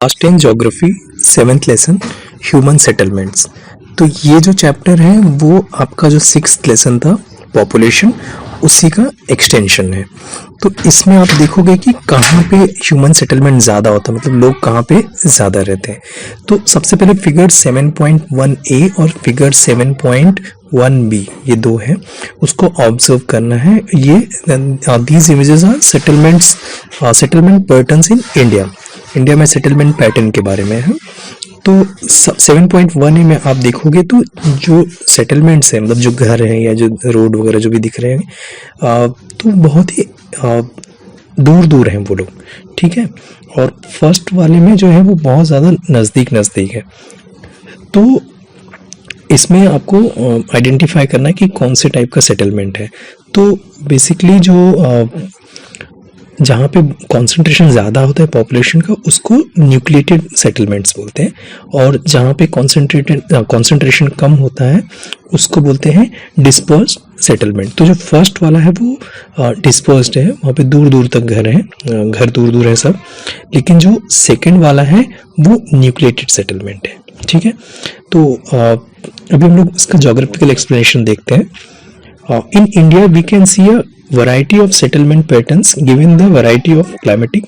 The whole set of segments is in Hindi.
Class 10 geography 7th lesson human settlements. तो ये जो चैप्टर है वो आपका जो 6th लेसन था पॉपुलेशन, उसी का एक्सटेंशन है। तो इसमें आप देखोगे कि कहाँ पे ह्यूमन सेटलमेंट ज़्यादा होता है, मतलब लोग कहाँ पे ज़्यादा रहते हैं। तो सबसे पहले फिगर 7.1a और फिगर 7.1b ये दो हैं, उसको ऑब्जर्व करना है। ये these images are settlement patterns in India. India में सेटलमेंट पैटर्न के बारे में है। तो 7.1 में आप देखोगे तो जो सेटलमेंट्स हैं, मतलब जो घर हैं या जो रोड वगैरह जो भी दिख रहे हैं, तो बहुत ही दूर दूर हैं वो लोग, ठीक है। और फर्स्ट वाले में जो है वो बहुत ज़्यादा नज़दीक है। तो इसमें आपको आइडेंटिफाई करना है कि कौन से टाइप का सेटलमेंट है। तो बेसिकली जो जहाँ पे कॉन्सेंट्रेशन ज़्यादा होता है पॉपुलेशन का, उसको न्यूक्लिएटेड सेटलमेंट्स बोलते हैं, और जहाँ पे कॉन्सेंट्रेशन कम होता है उसको बोलते हैं डिस्पर्स्ड सेटलमेंट। तो जो फर्स्ट वाला है वो डिस्पर्स्ड है, वहाँ पे दूर दूर तक घर हैं, घर दूर दूर है सब। लेकिन जो सेकंड वाला है वो न्यूक्लिएटेड सेटलमेंट है, ठीक है। तो अभी हम लोग इसका ज्योग्राफिकल एक्सप्लेनेशन देखते हैं। In India we can see a variety of settlement patterns given the variety of climatic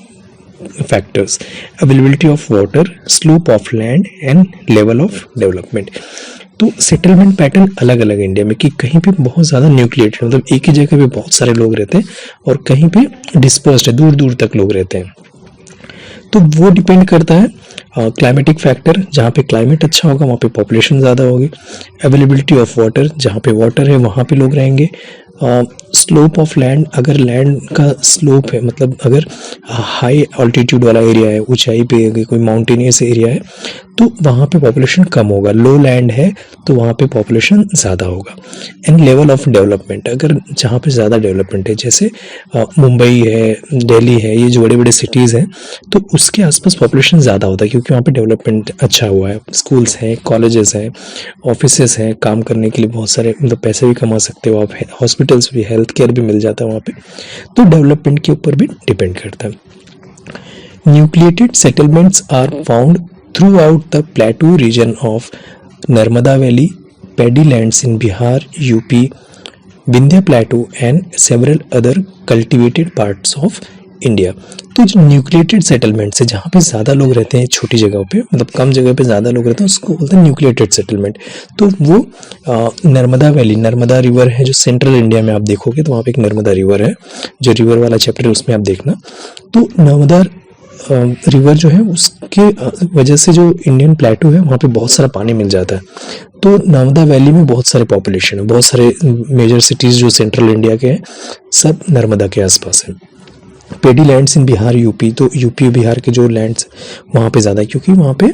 factors, availability of water, slope of land and level of development। तो सेटलमेंट पैटर्न अलग अलग इंडिया में, कि कहीं पे बहुत ज़्यादा न्यूक्लिएटेड, मतलब एक ही जगह पे बहुत सारे लोग रहते हैं, और कहीं पे डिस्पर्स्ड है, दूर दूर तक लोग रहते हैं। तो वो डिपेंड करता है क्लाइमेटिक फैक्टर, जहाँ पे क्लाइमेट अच्छा होगा वहाँ पे पॉपुलेशन ज़्यादा होगी। अवेलेबिलिटी ऑफ वाटर, जहाँ पे वाटर है वहाँ पे लोग रहेंगे। स्लोप ऑफ लैंड, अगर लैंड का स्लोप है, मतलब अगर हाई ऑल्टीट्यूड वाला एरिया है, ऊंचाई पे अगर कोई माउंटेनियस एरिया है तो वहाँ पे पॉपुलेशन कम होगा। लो लैंड है तो वहाँ पे पॉपुलेशन ज़्यादा होगा। एंड लेवल ऑफ डेवलपमेंट, अगर जहाँ पे ज़्यादा डेवलपमेंट है, जैसे मुंबई है, दिल्ली है, ये जो बड़े बड़े सिटीज़ हैं, तो उसके आसपास पॉपुलेशन ज़्यादा होता है, क्योंकि वहाँ पे डेवलपमेंट अच्छा हुआ है। स्कूल्स हैं, कॉलेजेस हैं, ऑफिसेस हैं, काम करने के लिए बहुत सारे, मतलब पैसे भी कमा सकते हो आप, हॉस्पिटल्स भी, हेल्थ केयर भी मिल जाता है वहाँ पे। तो डेवलपमेंट के ऊपर भी डिपेंड करता है। Nucleated settlements are found throughout the plateau region of Narmada Valley, paddy lands in Bihar, UP, Vindhya Plateau and several other cultivated parts of India। तो जो न्यूक्लिएटेड सेटलमेंट्स है, जहाँ पे ज़्यादा लोग रहते हैं छोटी जगह पे, मतलब कम जगह पे ज़्यादा लोग रहते हैं, उसको बोलते हैं न्यूक्लिएटेड सेटलमेंट। तो वो नर्मदा वैली, नर्मदा रिवर है जो सेंट्रल इंडिया में आप देखोगे तो वहाँ पे एक नर्मदा रिवर है, जो रिवर वाला चैप्टर है उसमें आप देखना। तो नर्मदा रिवर जो है उसके वजह से जो इंडियन प्लेटू है वहाँ पे बहुत सारा पानी मिल जाता है। तो नर्मदा वैली में बहुत सारे पॉपुलेशन है, बहुत सारे मेजर सिटीज़ जो सेंट्रल इंडिया के हैं सब नर्मदा के आसपास है। पेडी लैंड्स इन बिहार, यूपी, तो यूपी बिहार के जो लैंड्स वहाँ पे ज़्यादा, क्योंकि वहाँ पे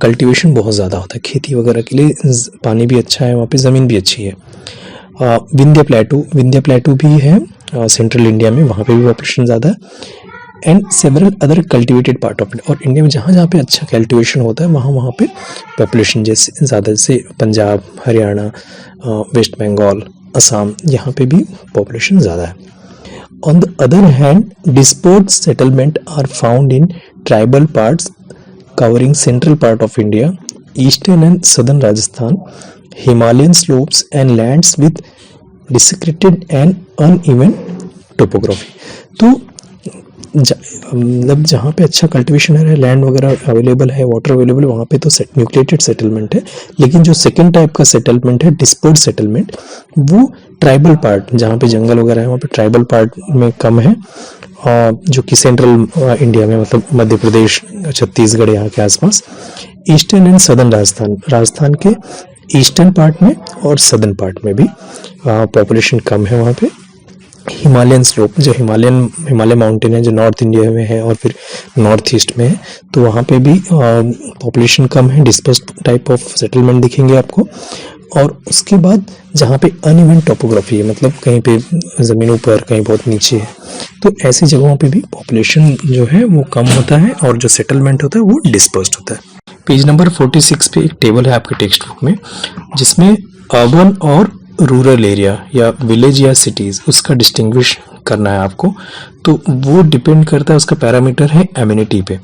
कल्टीवेशन बहुत ज़्यादा होता है, खेती वगैरह के लिए पानी भी अच्छा है, वहाँ पे ज़मीन भी अच्छी है। विंध्या प्लेटू भी है सेंट्रल इंडिया में, वहाँ पे भी पॉपुलेशन ज़्यादा है। And several other cultivated part of India, और इंडिया में जहाँ जहाँ पे अच्छा कल्टिवेशन होता है वहाँ पे पॉपुलेशन जैसे ज़्यादा, जैसे पंजाब, हरियाणा, वेस्ट बंगाल, असम, यहाँ पे भी पॉपुलेशन ज़्यादा है। On the other hand dispersed settlement are found in tribal parts covering central part of India, eastern and southern Rajasthan, Himalayan slopes and lands with desecrated and uneven topography. तो मतलब जहाँ पे अच्छा कल्टीवेशन है, लैंड वगैरह अवेलेबल है, वाटर अवेलेबल है, वहाँ पे तो न्यूक्लिएटेड सेटलमेंट है। लेकिन जो सेकंड टाइप का सेटलमेंट है डिस्पर्स्ड सेटलमेंट, वो ट्राइबल पार्ट, जहाँ पे जंगल वगैरह है वहाँ पे ट्राइबल पार्ट में कम है, जो कि सेंट्रल इंडिया में, मतलब मध्य प्रदेश, छत्तीसगढ़ यहाँ के आसपास। ईस्टर्न एंड सदर्न राजस्थान के ईस्टर्न पार्ट में और सदर्न पार्ट में भी पॉपुलेशन कम है वहाँ पे। हिमालयन स्लोप, जो हिमालय माउंटेन है जो नॉर्थ इंडिया में है और फिर नॉर्थ ईस्ट में है, तो वहाँ पे भी पॉपुलेशन कम है, डिस्पर्स्ड टाइप ऑफ सेटलमेंट दिखेंगे आपको। और उसके बाद जहाँ पे अनइवन टोपोग्राफी है, मतलब कहीं पे ज़मीन ऊपर, कहीं बहुत नीचे है, तो ऐसी जगहों पे भी पॉपुलेशन जो है वो कम होता है और जो सेटलमेंट होता है वो डिस्पर्स्ड होता है। पेज नंबर 46 पे एक टेबल है आपके टेक्स्ट बुक में, जिसमें अर्बन और रूरल एरिया या विलेज या सिटीज़, उसका डिस्टिंग्विश करना है आपको। तो वो डिपेंड करता है, उसका पैरामीटर है एमिनिटी पे।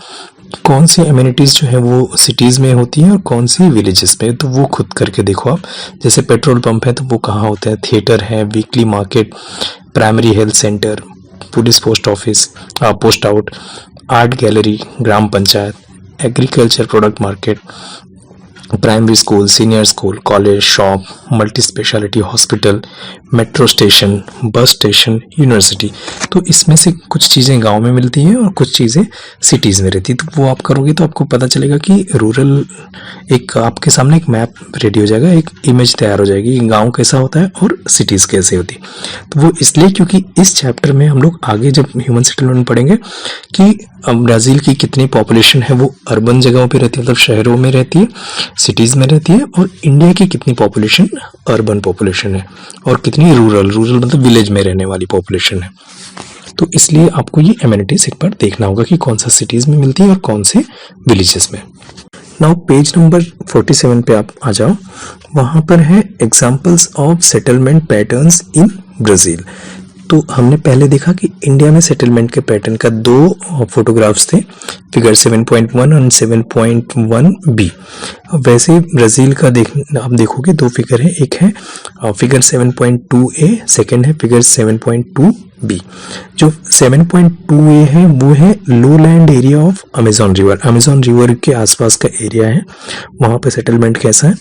कौन सी एमिनिटीज़ जो है वो सिटीज़ में होती हैं और कौन सी विलेजेस में, तो वो खुद करके देखो आप। जैसे पेट्रोल पंप है तो वो कहाँ होता है, थिएटर है, weekly market, primary health centre, police post office, post out, art gallery, ग्राम panchayat, agriculture product market, primary school, senior school, college, shop, multi speciality hospital, metro station, bus station, university. तो इसमें से कुछ चीज़ें गांव में मिलती हैं और कुछ चीज़ें सिटीज़ में रहती है। तो वो आप करोगे तो आपको पता चलेगा कि रूरल, एक आपके सामने एक मैप रेडी हो जाएगा, एक इमेज तैयार हो जाएगी कि गाँव कैसा होता है और सिटीज़ कैसे होती है। तो वो इसलिए क्योंकि इस चैप्टर में हम लोग आगे जब ह्यूमन सेटलमेंट पढ़ेंगे कि ब्राज़ील की कितनी पॉपुलेशन है वो अर्बन जगहों पे रहती है, मतलब शहरों में रहती है, सिटीज़ में रहती है, और इंडिया की कितनी पॉपुलेशन अर्बन पॉपुलेशन है और कितनी रूरल मतलब विलेज में रहने वाली पॉपुलेशन है। तो इसलिए आपको ये एमिनिटीज एक बार देखना होगा कि कौन सा सिटीज़ में मिलती है और कौन से विलेजेस में। नाउ पेज नंबर 47 पे आप आ जाओ, वहाँ पर है examples of settlement patterns in Brazil. तो हमने पहले देखा कि इंडिया में सेटलमेंट के पैटर्न का दो फोटोग्राफ्स थे, फिगर 7.1 और 7.1b। वैसे ब्राज़ील का आप देखोगे दो फिगर है, एक है फिगर 7.2a, सेकंड है फिगर 7.2b। जो 7.2a है वो है लो land area of Amazon river के आसपास का एरिया है, वहाँ पे सेटलमेंट कैसा है।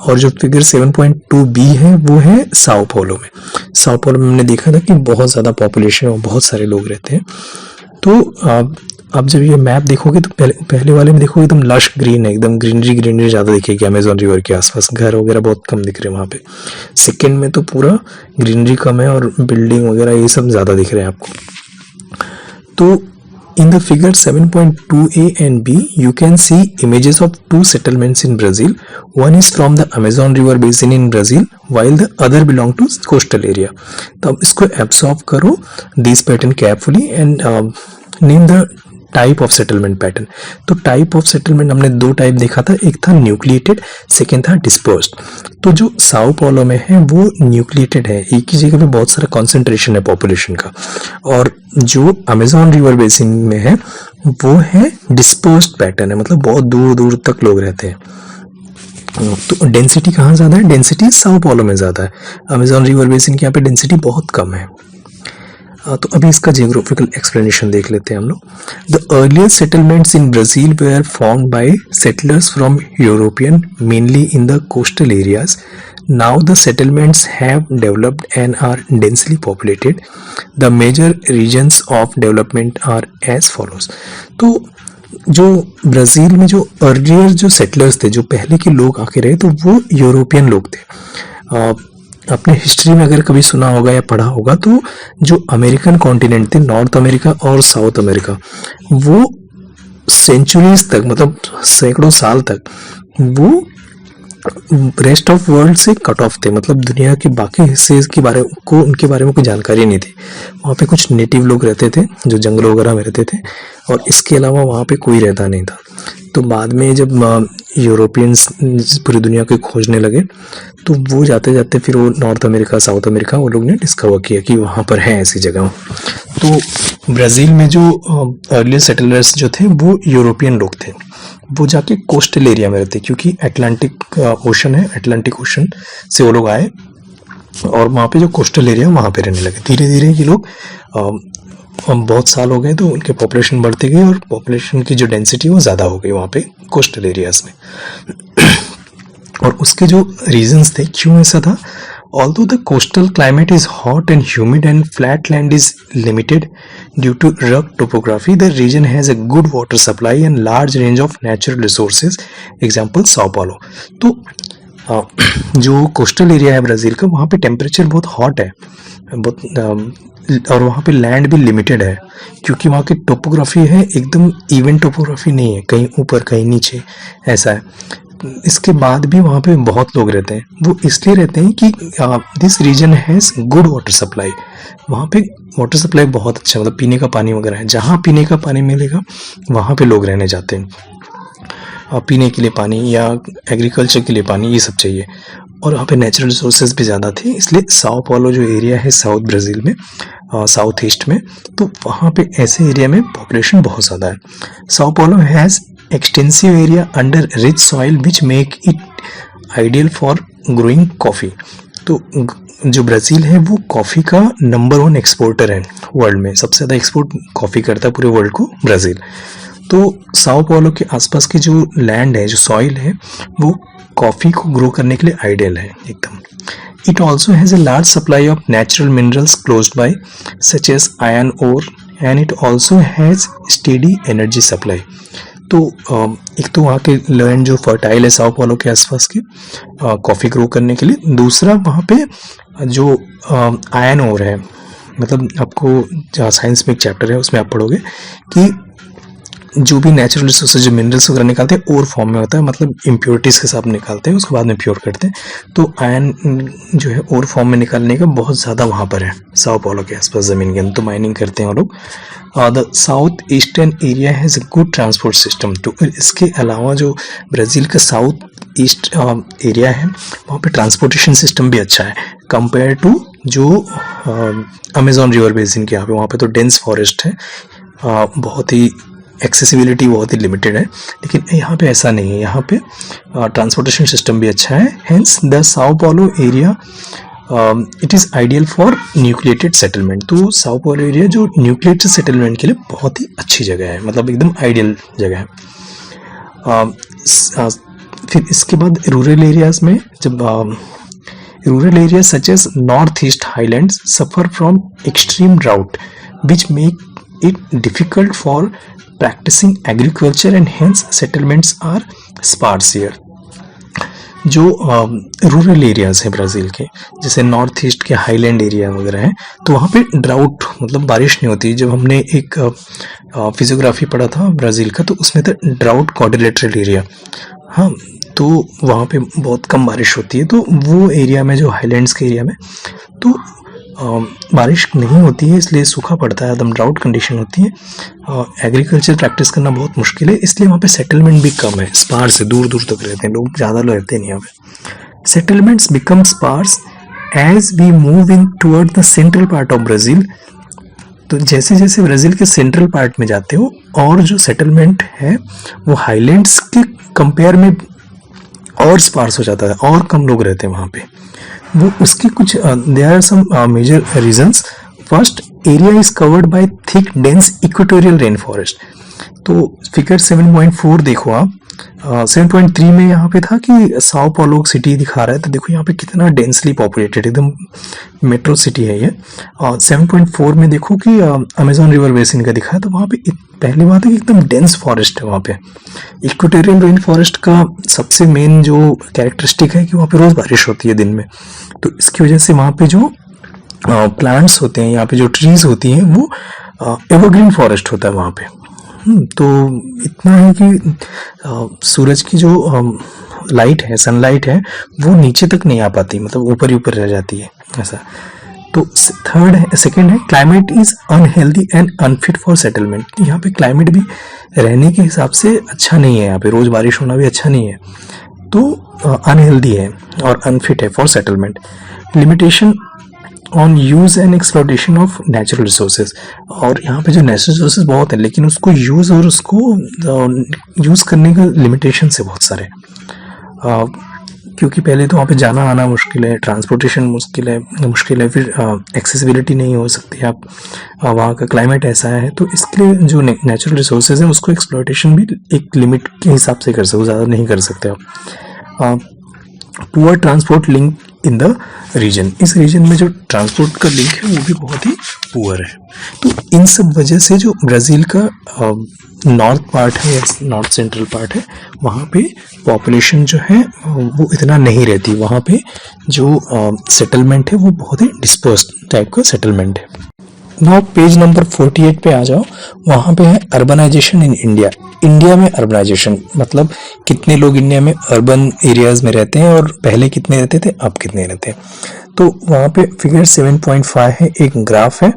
और जो फिगर 7.2b है वो है साओ paulo में हमने देखा था कि बहुत ज़्यादा पॉपुलेशन और बहुत सारे लोग रहते हैं। तो आप जब ये मैप देखोगे तो पहले वाले में देखोगे एकदम लश ग्रीन है, एकदम ग्रीनरी ज़्यादा दिखेगी अमेजॉन रिवर के आसपास, घर वगैरह बहुत कम दिख रहे हैं वहाँ पे। सेकंड में तो पूरा ग्रीनरी कम है और बिल्डिंग वगैरह ये सब ज़्यादा दिख रहे हैं आपको। तो in the figure 7.2a and b you can see images of two settlements in Brazil. One is from the Amazon River basin in Brazil while the other belong to coastal area. तो अब इसको absorb करो this pattern carefully and name the type of settlement pattern. तो टाइप ऑफ सेटलमेंट हमने दो टाइप देखा था, एक था न्यूक्लिएटेड, सेकेंड था डिस्पर्स्ड। तो जो साओ paulo में है वो न्यूक्लिएटेड है, एक ही जगह पे बहुत सारा कॉन्सेंट्रेशन है पॉपुलेशन का, और जो अमेजॉन रिवर बेसिन में है वो है डिस्पर्स्ड पैटर्न है, मतलब बहुत दूर दूर तक लोग रहते हैं। तो डेंसिटी कहाँ ज़्यादा है, डेंसिटी साओ paulo में ज़्यादा है, अमेजॉन रिवर बेसिन के यहाँ पे डेंसिटी बहुत कम है। तो अभी इसका जियोग्राफिकल एक्सप्लेनेशन देख लेते हैं हम लोग। The earlier settlements in Brazil were formed by settlers from European mainly in the coastal areas. Now the settlements have developed and are densely populated. The major regions of development are as follows. तो जो ब्राज़ील में जो अर्लियर जो सेटलर्स थे, जो पहले के लोग आके रहे, तो वो यूरोपियन लोग थे। अपने हिस्ट्री में अगर कभी सुना होगा या पढ़ा होगा तो जो अमेरिकन कॉन्टिनेंट थे, नॉर्थ अमेरिका और साउथ अमेरिका, वो सेंचुरीज तक, मतलब सैकड़ों साल तक वो रेस्ट ऑफ वर्ल्ड से कट ऑफ थे, मतलब दुनिया के बाकी हिस्से के बारे को उनके बारे में कोई जानकारी नहीं थी। वहाँ पे कुछ नेटिव लोग रहते थे जो जंगलों वगैरह में रहते थे, और इसके अलावा वहाँ पे कोई रहता नहीं था। तो बाद में जब यूरोपियंस पूरी दुनिया को खोजने लगे तो वो जाते जाते फिर वो नॉर्थ अमेरिका, साउथ अमेरिका, वो लोग ने डिस्कवर किया कि वहाँ पर है ऐसी जगह। तो ब्राज़ील में जो अर्ली सेटलर्स जो थे वो यूरोपियन लोग थे, वो जाके कोस्टल एरिया में रहते, क्योंकि अटलांटिक ओशन है, अटलांटिक ओशन से वो लोग आए और वहाँ पे जो कोस्टल एरिया वहाँ पे रहने लगे। धीरे धीरे ये लोग बहुत साल हो गए तो उनके पॉपुलेशन बढ़ती गई और पॉपुलेशन की जो डेंसिटी वो ज़्यादा हो गई वहाँ पे कोस्टल एरियाज में। और उसके जो रीजंस थे क्यों ऐसा था, although the coastal climate is hot and humid and flat land is limited due to rugged topography, the region has a good water supply and large range of natural resources, example Sao Paulo। तो जो कोस्टल एरिया है ब्राज़ील का, वहाँ पे टेम्परेचर बहुत हॉट है, बहुत, और वहाँ पे लैंड भी लिमिटेड है, क्योंकि वहाँ की टोपोग्राफी है एकदम इवन टोपोग्राफी नहीं है, कहीं ऊपर कहीं नीचे ऐसा है। इसके बाद भी वहाँ पे बहुत लोग रहते हैं, वो इसलिए रहते हैं कि this region has good water supply. वहाँ पे वाटर सप्लाई बहुत अच्छा, मतलब पीने का पानी वगैरह है, जहाँ पीने का पानी मिलेगा वहाँ पे लोग रहने जाते हैं। पीने के लिए पानी या एग्रीकल्चर के लिए पानी, ये सब चाहिए। और वहाँ पे नेचुरल रिसोर्सेज भी ज़्यादा थे, इसलिए साओ पाउलो जो एरिया है साउथ ब्राज़ील में, साउथ ईस्ट में, तो वहाँ पे ऐसे एरिया में पॉपुलेशन बहुत ज़्यादा है। Sao Paulo has extensive area under rich soil which make it ideal for growing coffee. तो जो ब्राज़ील है वो कॉफ़ी का नंबर 1 एक्सपोर्टर है वर्ल्ड में, सबसे ज़्यादा एक्सपोर्ट कॉफ़ी करता है पूरे वर्ल्ड को ब्राज़ील। तो साओ पाउलो के आसपास की जो लैंड है, जो सॉइल है, वो कॉफ़ी को ग्रो करने के लिए आइडियल है एकदम। It also has a large supply of natural minerals close by such as iron ore and it also has steady energy supply. तो एक तो वहाँ के लैंड जो फर्टाइल है साओ पाउलो के आसपास की कॉफ़ी ग्रो करने के लिए, दूसरा वहाँ पे जो आयरन ओर है, मतलब आपको साइंस में एक चैप्टर है उसमें आप पढ़ोगे कि जो भी नेचुरल रिसोर्सेज जो मिनरल्स वगैरह निकालते हैं ओर फॉर्म में होता है, मतलब इम्प्योरिटीज़ के साथ निकालते हैं, उसके बाद में प्योर करते हैं। तो आयरन जो है ओर फॉर्म में निकालने का बहुत ज़्यादा वहाँ पर है साओ पाउलो के आसपास ज़मीन के अंदर, तो माइनिंग करते हैं वो लोग। The south eastern area has a good transport system. तो इसके अलावा जो ब्राज़ील का साउथ ईस्ट एरिया है वहाँ पे ट्रांसपोर्टेशन सिस्टम भी अच्छा है कंपेयर टू जो अमेजोन रिवर बेसिन के यहाँ पे, वहाँ पे तो डेंस फॉरेस्ट है, बहुत ही एक्सेसिबिलिटी बहुत ही लिमिटेड है, लेकिन यहाँ पे ऐसा नहीं है, यहाँ पे ट्रांसपोर्टेशन सिस्टम भी अच्छा है। Hence the Sao Paulo area it is ideal for nucleated settlement. तो साओ पाउलो एरिया जो न्यूक्लिएटेड सेटलमेंट के लिए बहुत ही अच्छी जगह है, मतलब एकदम आइडियल जगह है। फिर इसके बाद रूरल एरियाज में, जब rural area such as north east highlands suffer from extreme drought which make it difficult for practicing agriculture and hence settlements are sparse here। जो रूरल एरियाज हैं ब्राज़ील के, जैसे नॉर्थ ईस्ट के हाईलैंड एरिया वगैरह हैं, तो वहाँ पे ड्राउट मतलब बारिश नहीं होती। जब हमने एक फिजियोग्राफी पढ़ा था ब्राज़ील का, तो उसमें था ड्राउट क्वाड्रिलेटरल एरिया, हाँ, तो वहाँ पे बहुत कम बारिश होती है। तो वो एरिया में, जो हाईलैंड्स के एरिया में, तो बारिश नहीं होती है, इसलिए सूखा पड़ता है, एकदम ड्राउट कंडीशन होती है, एग्रीकल्चर प्रैक्टिस करना बहुत मुश्किल है, इसलिए वहाँ पे सेटलमेंट भी कम है, स्पार्स है, दूर दूर तक रहते हैं लोग, ज़्यादा लोग रहते नहीं यहाँ पे। Settlements become sparse as we move in toward the central part of Brazil. तो जैसे जैसे ब्राज़ील के सेंट्रल पार्ट में जाते हो, और जो सेटलमेंट है वो हाईलैंड्स के कंपेयर में और स्पार्स हो जाता है, और कम लोग रहते हैं वहाँ पे। वो उसके कुछ there are some major reasons. First, area is covered by thick dense equatorial rain forest. तो फिगर 7.4 देखो आप, 7.3 में यहाँ पे था कि साओ पाउलो सिटी दिखा रहा है, तो देखो यहाँ पे कितना डेंसली पॉपुलेटेड, एकदम मेट्रो सिटी है ये। 7.4 में देखो कि अमेजोन रिवर बेसिन का दिखा है, तो वहाँ पे पहली बात है कि एकदम डेंस फॉरेस्ट है वहाँ पे। इक्वेटोरियल रेन फॉरेस्ट का सबसे मेन जो कैरेक्टरिस्टिक है कि वहाँ पे रोज़ बारिश होती है दिन में, तो इसकी वजह से वहाँ पे जो प्लांट्स होते हैं, यहाँ पे जो ट्रीज होती हैं, वो एवरग्रीन फॉरेस्ट होता है वहाँ पे। तो इतना है कि सूरज की जो लाइट है, सनलाइट है, वो नीचे तक नहीं आ पाती, मतलब ऊपर ही ऊपर रह जाती है ऐसा। तो थर्ड है, सेकंड है, climate is unhealthy and unfit for settlement. यहाँ पे क्लाइमेट भी रहने के हिसाब से अच्छा नहीं है, यहाँ पे रोज बारिश होना भी अच्छा नहीं है, तो अनहेल्दी है और अनफिट है for settlement. Limitation on use and exploitation of natural resources. और यहाँ पे जो नेचुरल रिसोर्सेज बहुत है, लेकिन उसको यूज और उसको यूज करने का लिमिटेशन है बहुत सारे, क्योंकि पहले तो वहाँ पे जाना आना मुश्किल है, ट्रांसपोर्टेशन मुश्किल है, फिर एक्सेसिबिलिटी नहीं हो सकती, आप वहाँ का क्लाइमेट ऐसा है, तो इसके लिए जो नेचुरल रिसोर्सेज है उसको एक्सप्लॉयटेशन भी एक लिमिट के हिसाब से कर सकते हो, ज़्यादा नहीं कर सकते आप। Poor transport link in the region, इस रीजन में जो ट्रांसपोर्ट का लिंक है वो भी बहुत ही पुअर है। तो इन सब वजह से जो ब्राज़ील का नॉर्थ पार्ट है या नॉर्थ सेंट्रल पार्ट है, वहाँ पे पॉपुलेशन जो है वो इतना नहीं रहती, वहाँ पे जो सेटलमेंट है वो बहुत ही डिस्पर्स्ड टाइप का सेटलमेंट है। नाउ पेज नंबर 48 पे आ जाओ, वहाँ पे है अर्बनाइजेशन इन इंडिया। इंडिया में अर्बनाइजेशन मतलब कितने लोग इंडिया में अर्बन एरियाज में रहते हैं और पहले कितने रहते थे, अब कितने रहते हैं। तो वहाँ पे फिगर 7.5 है, एक ग्राफ है,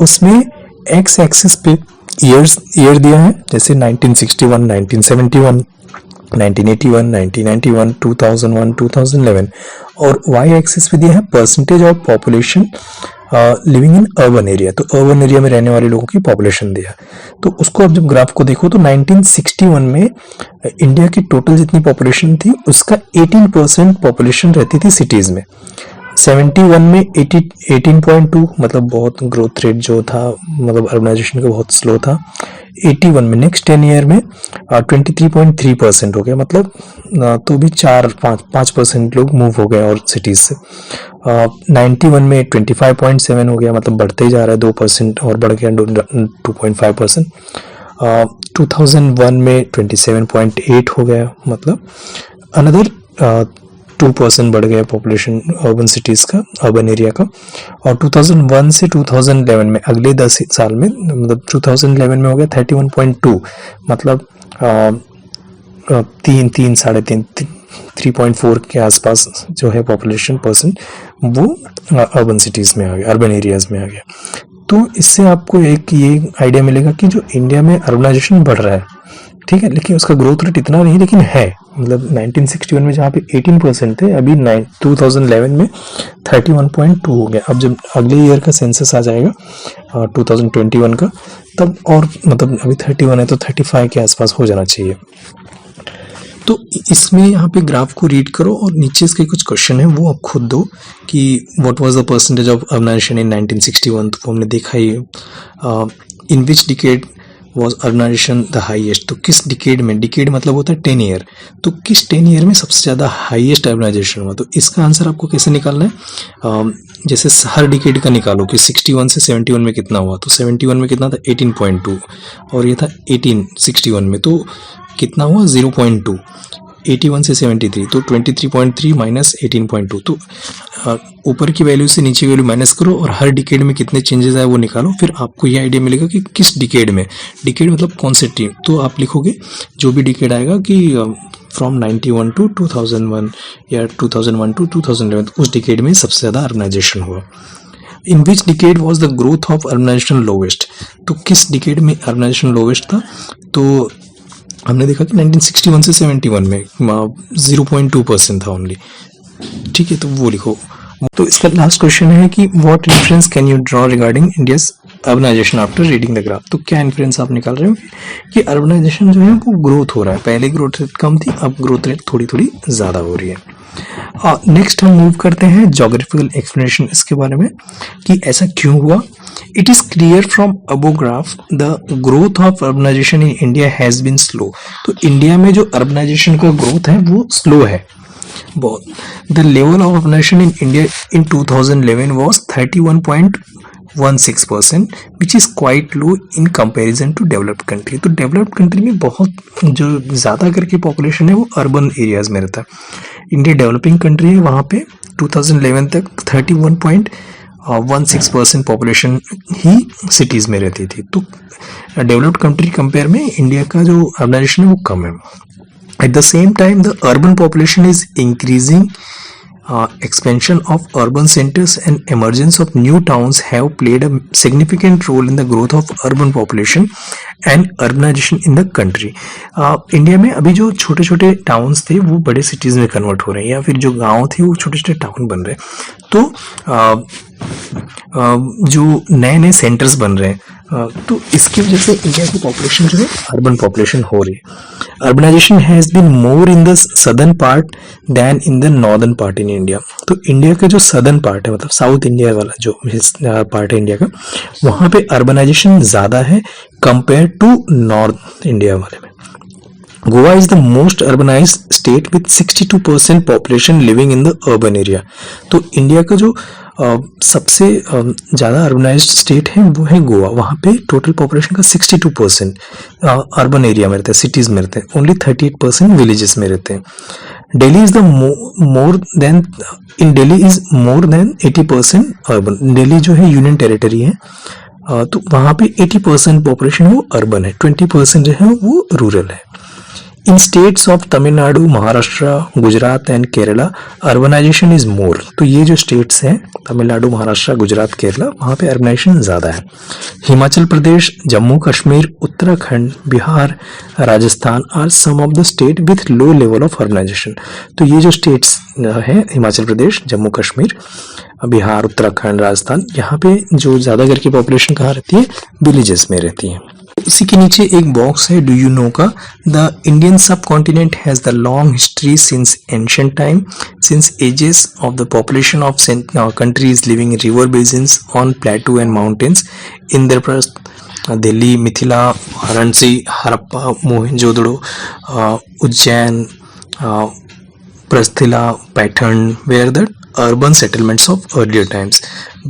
उसमें एक्स एक्सिस पे ईयर दिया है, जैसे 1961, 1971, 1981, 1991, 2001, 2011 और वाई एक्सिस पे दिया है percentage of population living in urban area. तो अर्बन एरिया में रहने वाले लोगों की पॉपुलेशन दिया। तो उसको आप जब ग्राफ को देखो तो 1961 में इंडिया की टोटल जितनी पॉपुलेशन थी उसका 18% पॉपुलेशन रहती थी सिटीज में। 71 में 18.2 मतलब बहुत ग्रोथ रेट जो था, मतलब अर्बनाइजेशन का बहुत स्लो था। 81 में नेक्स्ट 10 ईयर में 23.3% हो गया, मतलब तो भी 4-5% लोग मूव हो गए और सिटीज से। 91 में 25.7 हो गया, मतलब बढ़ते ही जा रहा है, 2% और बढ़ गया 2.5%। 2001 में 27.8 हो गया, मतलब अनदर 2% बढ़ गया पॉपुलेशन अर्बन सिटीज का, अर्बन एरिया का। और 2001 से 2011 में अगले 10 साल में, मतलब 2011 में हो गया 31.2, मतलब 3.4 के आसपास जो है पॉपुलेशन परसेंट वो अर्बन सिटीज में आ गया, अर्बन एरियाज में आ गया। तो इससे आपको एक ये आइडिया मिलेगा कि जो इंडिया में अर्बनाइजेशन बढ़ रहा है, ठीक है, लेकिन उसका ग्रोथ रेट इतना नहीं, लेकिन है। मतलब 1961 में जहाँ पे 18% थे, अभी 2011 में 31.2 हो गया। अब जब अगले ईयर का सेंसस आ जाएगा 2021 का, तब और मतलब अभी 31 है तो 35 के आसपास हो जाना चाहिए। तो इसमें यहाँ पे ग्राफ को रीड करो और नीचे इसके कुछ क्वेश्चन है वो आप खुद दो कि what was the percentage of urbanisation in 1961। तो हमने देखा ही in which decade was urbanisation the highest. तो किस डिकेड में, डिकेड मतलब होता है 10 ईयर, तो किस 10 ईयर में सबसे ज़्यादा हाईएस्ट अर्बनाइजेशन हुआ। तो इसका आंसर आपको कैसे निकालना है, जैसे हर डिकेड का निकालो कि 61 से 71 में कितना हुआ। तो 71 में कितना था 18.2 और ये था 61 में, तो कितना हुआ 0.2। 81 से 73 तो 23.3 माइनस 18.2, तो ऊपर की वैल्यू से नीचे वैल्यू माइनस करो और हर डिकेड में कितने चेंजेस आए वो निकालो, फिर आपको ये आइडिया मिलेगा कि किस डिकेड में, डिकेड मतलब कौन से टीम। तो आप लिखोगे जो भी डिकेड आएगा कि फ्रॉम 91 टू 2001 या 2001 टू 2011, उस डिकेड में सबसे ज़्यादा अर्बनाइजेशन हुआ। In which decade was the growth of urbanisation lowest. तो किस डिकेड में अर्बनाइजेशन लोवेस्ट था, तो हमने देखा कि 1961 से 71 में 0.2% था ओनली, ठीक है, तो वो लिखो। तो इसका लास्ट क्वेश्चन है कि what influence can you draw regarding India's urbanization after reading the graph. तो क्या इन्फ्लुएंस आप निकाल रहे हो कि अर्बनाइजेशन जो है वो ग्रोथ हो रहा है, पहले ग्रोथ रेट कम थी, अब ग्रोथ रेट थोड़ी थोड़ी ज़्यादा हो रही है। नेक्स्ट हम मूव करते हैं जोग्राफिकल एक्सप्लेनेशन इसके बारे में कि ऐसा क्यों हुआ। It is clear from above graph the growth of urbanisation in India has been slow. तो इंडिया में जो अर्बनाइजेशन का ग्रोथ है वो स्लो है बहुत। The level of urbanisation in India in 2011 was 31.16%, which is quite low in comparison to developed country. तो डेवलप्ड कंट्री में बहुत जो ज़्यादा करके पॉपुलेशन है वो अर्बन एरियाज में रहता है। इंडिया डेवलपिंग कंट्री है, वहाँ पे 2011 तक 31.16% पॉपुलेशन ही सिटीज़ में रहती थी। तो डेवलप्ड कंट्री कंपेयर में इंडिया का जो अर्बनाइजेशन है वो कम है। At the same time the urban population is increasing. Expansion of urban centers and emergence of new towns have played a significant role in the growth of urban population and urbanization in the country. India में अभी जो छोटे छोटे टाउन्स थे वो बड़े सिटीज़ में कन्वर्ट हो रहे हैं, या फिर जो गांव थे वो छोटे छोटे टाउन बन रहे हैं। तो जो नए नए सेंटर्स बन रहे हैं, तो इसकी वजह से इंडिया की पॉपुलेशन जो है अर्बन पॉपुलेशन हो रही है। Urbanization has been more in the southern part than in the northern part in India. तो इंडिया का जो सदर्न पार्ट है, मतलब साउथ इंडिया वाला जो पार्ट है इंडिया का, वहाँ पे अर्बनाइजेशन ज़्यादा है कंपेयर टू नॉर्थ इंडिया वाले में। Goa is the most urbanised state with 62% population living in the urban area. तो इंडिया का जो सबसे ज़्यादा अर्बनाइज्ड स्टेट है वो है गोवा। वहाँ पे टोटल पॉपुलेशन का 62% अर्बन एरिया में रहते हैं, सिटीज़ में रहते हैं, ओनली 38% विलेजेस में रहते हैं। Delhi is the Delhi is more than 80% urban. Delhi जो है यूनियन टेरिटरी है, तो वहाँ पे 80% पॉपुलेशन वो अर्बन है, 20% जो है वो रूरल है। In states of Tamil Nadu, Maharashtra, Gujarat and Kerala urbanisation is more. तो ये जो स्टेट्स हैं तमिलनाडु, महाराष्ट्र, गुजरात, केरला, वहाँ पे अर्बनाइजेशन ज़्यादा है। Himachal Pradesh, Jammu Kashmir, Uttarakhand, Bihar, Rajasthan are some of the state with low level of urbanisation. तो ये जो स्टेट्स हैं हिमाचल प्रदेश, जम्मू कश्मीर, बिहार, उत्तराखंड, राजस्थान, यहाँ पे जो ज़्यादा करके पॉपुलेशन कहाँ रहती है, विलेजेस में रहती है। इसी के नीचे एक बॉक्स है डू यू नो का, the Indian subcontinent has the long history since ancient time, since ages of the population of countries living in river basins on plateau and mountains, Indraprastha, Delhi, Mithila, Varanasi, Harappa, Mohenjodaro, Ujjain, प्रस्थिला, Paithan, where the urban settlements of earlier times.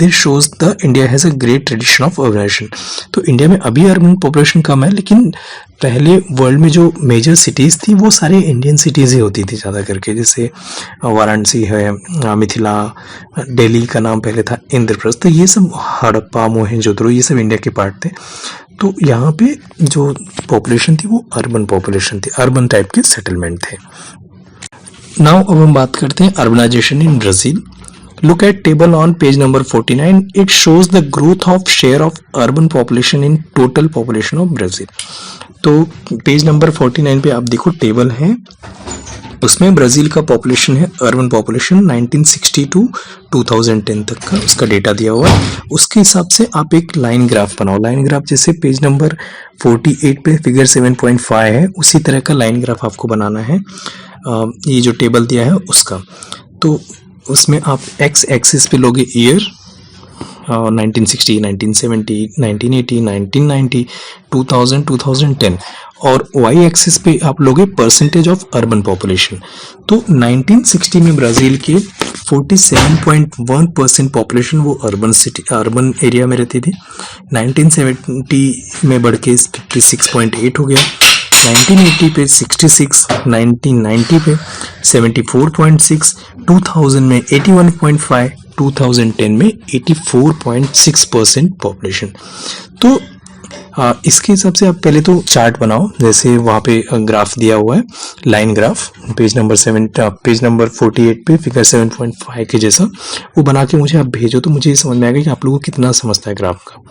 This shows the India has a great tradition of urbanization. तो इंडिया में अभी अर्बन पॉपुलेशन कम है, लेकिन पहले वर्ल्ड में जो मेजर सिटीज़ थी वो सारे इंडियन सिटीज़ ही होती थी ज़्यादा करके, जैसे वाराणसी है, मिथिला, दिल्ली का नाम पहले था इंद्रप्रस्थ, तो ये सब हड़प्पा, मोहनजोदड़ो, ये सब इंडिया के पार्ट थे। तो यहाँ पे जो पॉपुलेशन थी वो अर्बन पॉपुलेशन थी, अर्बन टाइप के सेटलमेंट थे। नाउ अब हम बात करते हैं urbanization in Brazil. Look at table on page number 49, it shows the growth of share of urban population in total population of Brazil. तो पेज नंबर 49 पे आप देखो टेबल है, उसमें ब्राज़ील का पॉपुलेशन है, अर्बन पॉपुलेशन 1960 टू 2010 तक का उसका डेटा दिया हुआ है। उसके हिसाब से आप एक लाइन ग्राफ बनाओ। लाइन ग्राफ जैसे पेज नंबर 48 पे फिगर 7.5 है, उसी तरह का लाइन ग्राफ आपको बनाना है। ये जो टेबल दिया है उसका, तो उसमें आप एक्स एक्सिस पे लोगे ईयर 1960, 1970, 1980, 1990, 2000, 2010, और वाई एक्सिस पे आप लोगे परसेंटेज ऑफ अर्बन पॉपुलेशन। तो 1960 में ब्राज़ील के 47.1% पॉपुलेशन वो अर्बन एरिया में रहती थी। 1970 में बढ़ के 56.8 हो गया, 1980 पे 66, 1990 पे 74.6, 2000 में 81.5, 2010 में 84.6% पॉपुलेशन। तो इसके हिसाब से आप पहले तो चार्ट बनाओ, जैसे वहाँ पे ग्राफ दिया हुआ है, लाइन ग्राफ पेज नंबर 48 पे फिगर 7.5 के जैसा वो बना के मुझे आप भेजो, तो मुझे समझ में आएगा कि आप लोगों को कितना समझता है ग्राफ का।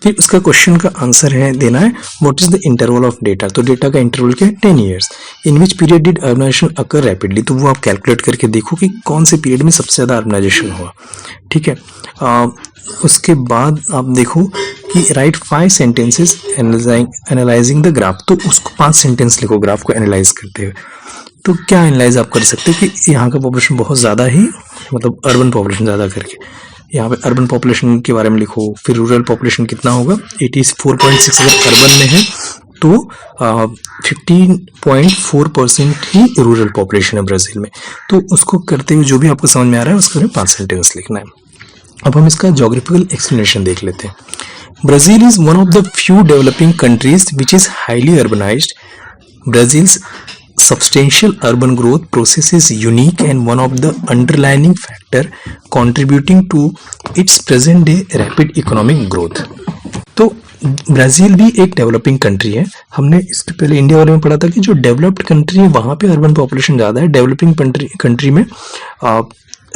फिर उसका क्वेश्चन का आंसर है देना है what is the interval of data. तो डेटा का इंटरवल क्या है, 10 years. In which period did urbanization occur rapidly, तो वो आप कैलकुलेट करके देखो कि कौन से पीरियड में सबसे ज़्यादा अर्बनाइजेशन हुआ। ठीक है, उसके बाद आप देखो कि right 5 sentences analysing the graph. तो उसको 5 सेंटेंस लिखो ग्राफ को एनालाइज करते हुए। तो क्या एनालाइज आप कर सकते हो कि यहाँ का पॉपुलेशन बहुत ज़्यादा ही, मतलब अर्बन पॉपुलेशन ज़्यादा करके यहाँ पे अर्बन पॉपुलेशन के बारे में लिखो। फिर रूरल पॉपुलेशन कितना होगा, 84.6 अगर अर्बन में है तो 15.4% ही रूरल पॉपुलेशन है ब्राज़ील में। तो उसको करते हुए जो भी आपको समझ में आ रहा है उसके 5 सेंटेंस लिखना है। अब हम इसका ज्योग्राफिकल एक्सप्लेनेशन देख लेते हैं। Brazil is one of the few developing countries which is highly urbanised. Brazil's substantial urban growth process is unique and one of the underlying factor contributing to its present day rapid economic growth। तो ब्राज़ील भी एक डेवलपिंग कंट्री है। हमने इसके पहले इंडिया वाले में पढ़ा था कि जो डेवलप्ड कंट्री है वहाँ पे अर्बन पॉपुलेशन ज़्यादा है, डेवलपिंग कंट्री में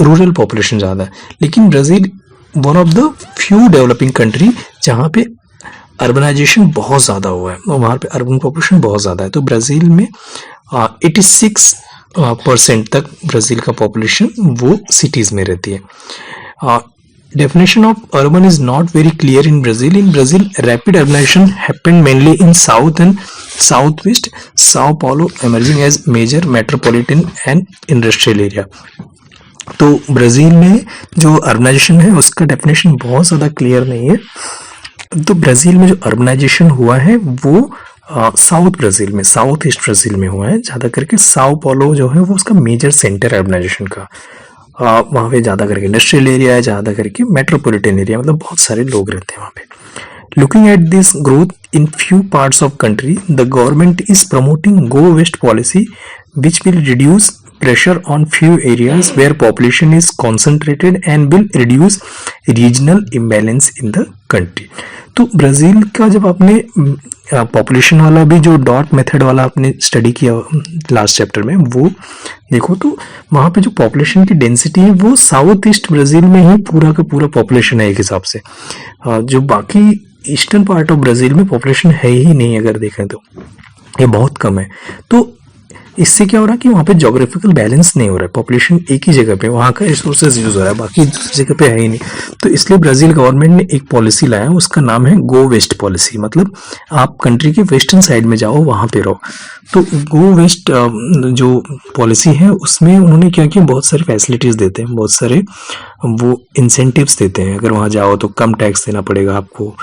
रूरल पॉपुलेशन ज़्यादा है। लेकिन Brazil one of the few developing country जहाँ पे अर्बनाइजेशन बहुत ज़्यादा हुआ है और वहाँ पे अर्बन पॉपुलेशन बहुत ज़्यादा है। तो ब्राज़ील में 86% तक ब्राज़ील का पॉपुलेशन वो सिटीज़ में रहती है। Definition of urban is not very clear in Brazil. In Brazil rapid urbanization happened mainly in south and south west, Sao Paulo emerging as major metropolitan and industrial area. तो ब्राज़ील में जो अर्बनाइजेशन है उसका डेफिनेशन बहुत ज़्यादा क्लियर नहीं है। तो ब्राज़ील में जो अर्बनाइजेशन हुआ है वो साउथ ब्राज़ील में, साउथ ईस्ट ब्राज़ील में हुआ है ज़्यादा करके। साओ पाउलो जो है वो उसका मेजर सेंटर अर्बनाइजेशन का, वहाँ पे ज़्यादा करके इंडस्ट्रियल एरिया है, ज़्यादा करके मेट्रोपॉलिटन एरिया, मतलब बहुत सारे लोग रहते हैं वहाँ पे। Looking at this growth in few parts of country, the government is promoting go west policy which will reduce pressure on few areas where population is concentrated and will reduce regional imbalance in the country. तो ब्राज़ील का जब आपने पॉपुलेशन वाला भी जो डॉट मेथड वाला आपने स्टडी किया लास्ट चैप्टर में, वो देखो तो वहाँ पे जो पॉपुलेशन की डेंसिटी है वो साउथ ईस्ट ब्राज़ील में ही पूरा का पूरा पॉपुलेशन है एक हिसाब से। जो बाकी ईस्टर्न पार्ट ऑफ ब्राज़ील में पॉपुलेशन है ही नहीं, अगर देखें तो ये बहुत कम है। तो इससे क्या हो रहा है कि वहाँ पे जोग्राफिकल बैलेंस नहीं हो रहा है, पॉपुलेशन एक ही जगह पे, वहाँ का रिसोर्सेज यूज हो रहा है, बाकी दूसरी जगह पे है ही नहीं। तो इसलिए ब्राज़ील गवर्नमेंट ने एक पॉलिसी लाया, उसका नाम है गो वेस्ट पॉलिसी। मतलब आप कंट्री के वेस्टर्न साइड में जाओ, वहाँ पे रहो। तो गो वेस्ट जो पॉलिसी है उसमें उन्होंने क्या किया, बहुत सारी फैसिलिटीज देते हैं, बहुत सारे वो इंसेंटिव्स देते हैं। अगर वहाँ जाओ तो कम टैक्स देना पड़ेगा आपको।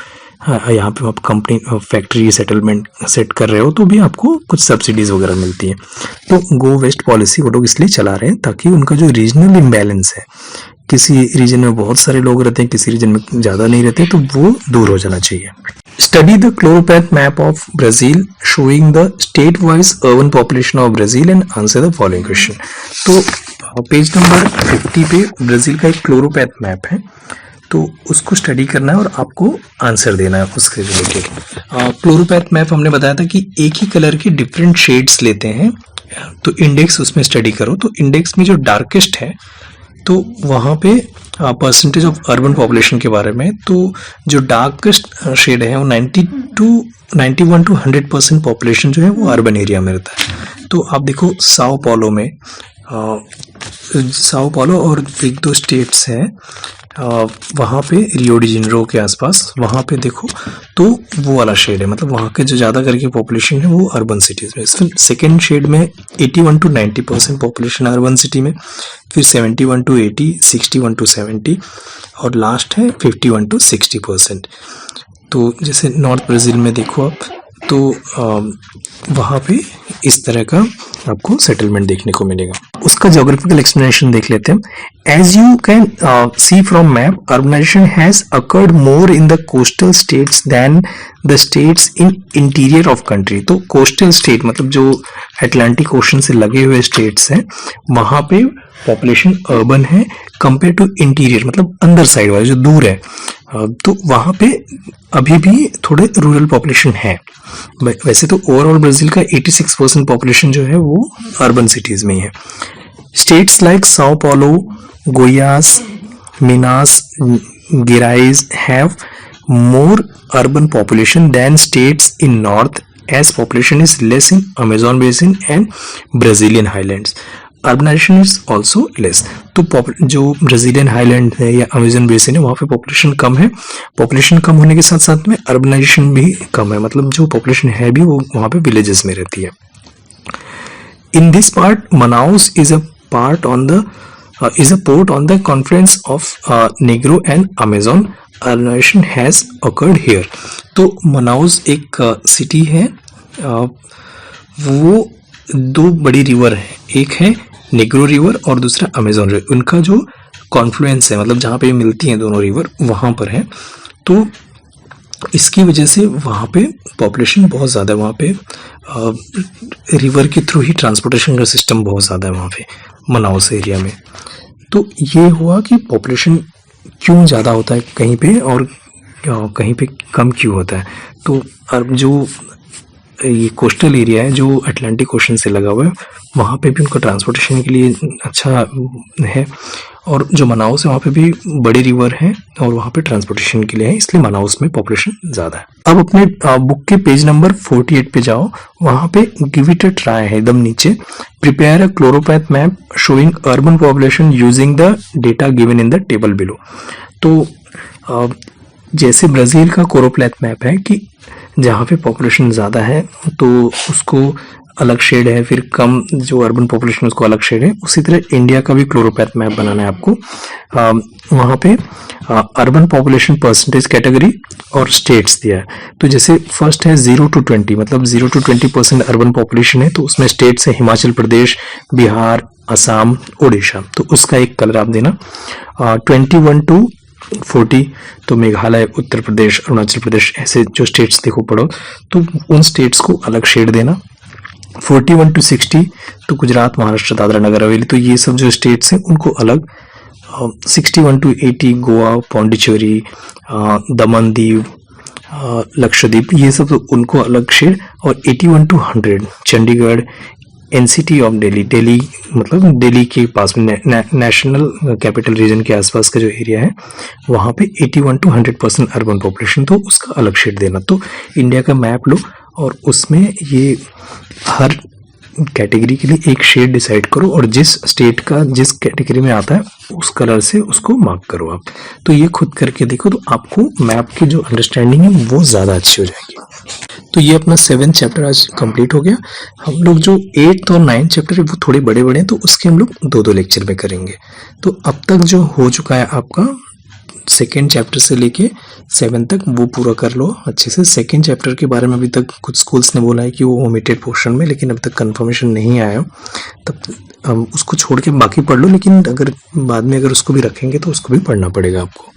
हाँ, यहाँ पे आप कंपनी फैक्ट्री सेटलमेंट सेट कर रहे हो तो भी आपको कुछ सब्सिडीज वगैरह मिलती है। तो गो वेस्ट पॉलिसी वो लोग इसलिए चला रहे हैं ताकि उनका जो रीजनल इम्बैलेंस है, किसी रीजन में बहुत सारे लोग रहते हैं, किसी रीजन में ज़्यादा नहीं रहते, तो वो दूर हो जाना चाहिए। Study the choropleth map of Brazil showing the state wise urban population of Brazil and answer the following question. तो पेज नंबर 50 पे ब्राज़ील का एक क्लोरोपैथ मैप है, तो उसको स्टडी करना है और आपको आंसर देना है उसके रिलेटेड। क्लोरोपैथ मैप हमने बताया था कि एक ही कलर की डिफरेंट शेड्स लेते हैं, तो इंडेक्स उसमें स्टडी करो। तो इंडेक्स में जो डार्केस्ट है तो वहाँ पे परसेंटेज ऑफ अर्बन पॉपुलेशन के बारे में, तो जो डार्केस्ट शेड है वो 91 टू 100% पॉपुलेशन जो है वो अर्बन एरिया में रहता है। तो आप देखो साओ पालो और एक दो स्टेट्स हैं वहाँ पे, रियो डी जेनेरो के आसपास, वहाँ पे देखो तो वो वाला शेड है, मतलब वहाँ के जो ज़्यादा करके पॉपुलेशन है वो अर्बन सिटीज़ में। फिर सेकेंड शेड में 81 टू 90% पॉपुलेशन अर्बन सिटी में, फिर 71 टू 80, 61 टू 70 और लास्ट है 51 टू 60%। तो जैसे नॉर्थ ब्राज़ील में देखो आप, तो वहाँ पे इस तरह का आपको सेटलमेंट देखने को मिलेगा। उसका ज्योग्राफिकल एक्सप्लेनेशन देख लेते हैं। As you can see from map, urbanization has occurred more in the coastal states than the states in interior of country. तो कोस्टल स्टेट मतलब जो अटलांटिक ओशन से लगे हुए स्टेट्स हैं, वहाँ पे पॉपुलेशन अर्बन है कंपेयर टू इंटीरियर, मतलब अंदर साइड वाले जो दूर है, तो वहाँ पे अभी भी थोड़े रूरल पॉपुलेशन है। वैसे तो ओवरऑल ब्राज़ील का 86% पॉपुलेशन जो है वो अर्बन सिटीज में ही है। States like Sao Paulo, Goias, Minas Gerais have more urban population than states in north, as population is less in Amazon basin and Brazilian highlands. Urbanization is also less. तो जो ब्राज़ीलियन हाईलैंड है या अमेजन बेसिन है वहाँ पे पॉपुलेशन कम है। पॉपुलेशन कम होने के साथ साथ में अर्बनाइजेशन भी कम है, मतलब जो पॉपुलेशन है भी वो वहाँ पे विलेजेस में रहती है। In this part, Manaus is a part on the is a port on the confluence of Negro and Amazon. Urbanization has occurred here. तो मनाउस एक सिटी है, वो दो बड़ी रिवर है, एक है नेग्रो रिवर और दूसरा अमेजोन रिवर। उनका जो कॉन्फ्लुएंस है, मतलब जहाँ पे मिलती हैं दोनों रिवर, वहाँ पर है। तो इसकी वजह से वहाँ पे पॉपुलेशन बहुत ज़्यादा है। वहाँ पे रिवर के थ्रू ही ट्रांसपोर्टेशन का सिस्टम बहुत ज़्यादा है वहाँ पे मनाउस एरिया में। तो ये हुआ कि पॉपुलेशन क्यों ज़्यादा होता है कहीं पे और कहीं पे कम क्यों होता है। तो अब जो ये कोस्टल एरिया है जो अटलांटिक ओशन से लगा हुआ है, वहाँ पे भी उनका ट्रांसपोर्टेशन के लिए अच्छा है, और जो मनाउस है वहाँ पे भी बड़ी रिवर है और वहाँ पे ट्रांसपोर्टेशन के लिए है, इसलिए मनाउस में पॉपुलेशन ज़्यादा है। अब अपने बुक के पेज नंबर 48 पे जाओ, वहाँ पे गिव इट अ ट्राई है एकदम नीचे। Prepare a choropleth map showing urban population using the data given in the table below. तो जैसे ब्राज़ील का क्लोरोपैथ मैप है कि जहाँ पे पॉपुलेशन ज़्यादा है तो उसको अलग शेड है, फिर कम जो अर्बन पॉपुलेशन उसको अलग शेड है, उसी तरह इंडिया का भी क्लोरोपैथ मैप बनाना है आपको। वहाँ पे अर्बन पॉपुलेशन परसेंटेज कैटेगरी और स्टेट्स दिया है। तो जैसे फर्स्ट है 0 to 20, मतलब 0 to 20% अर्बन पॉपुलेशन है, तो उसमें स्टेट्स है हिमाचल प्रदेश, बिहार, असम, उड़ीसा। तो उसका एक कलर आप देना। 21 to 40 तो मेघालय, उत्तर प्रदेश, अरुणाचल प्रदेश, ऐसे जो स्टेट्स देखो पढ़ो, तो उन स्टेट्स को अलग शेड देना। 41 to 60 तो गुजरात, महाराष्ट्र, दादरा नगर हवेली, तो ये सब जो स्टेट्स हैं उनको अलग। 61 to 80 गोवा, पौंडीचेरी, दमन दीव, लक्षद्वीप, ये सब उनको अलग शेड। और 81 to 100 Chandigarh, NCT of Delhi, Delhi मतलब दिल्ली के पास में नेशनल कैपिटल रीजन के आसपास का जो एरिया है वहाँ पे 81 to 100% अर्बन पॉपुलेशन, तो उसका अलग शेड देना। तो इंडिया का मैप लो और उसमें ये हर कैटेगरी के लिए एक शेड डिसाइड करो और जिस स्टेट का जिस कैटेगरी में आता है उस कलर से उसको मार्क करो आप। तो ये खुद करके देखो तो आपको मैप की जो अंडरस्टैंडिंग है वो ज़्यादा अच्छी हो जाएगी। तो ये अपना 7th चैप्टर आज कंप्लीट हो गया। हम लोग जो 8th और 9th चैप्टर है वो थोड़े बड़े बड़े हैं तो उसके हम लोग 2-2 लेक्चर में करेंगे। तो अब तक जो हो चुका है आपका 2nd चैप्टर से लेके 7 तक वो पूरा कर लो अच्छे से। 2nd चैप्टर के बारे में अभी तक कुछ स्कूल्स ने बोला है कि वो ओमिटेड पोर्शन में, लेकिन अभी तक कंफर्मेशन नहीं आया, तब उसको छोड़ के बाकी पढ़ लो। लेकिन अगर बाद में अगर उसको भी रखेंगे तो उसको भी पढ़ना पड़ेगा आपको।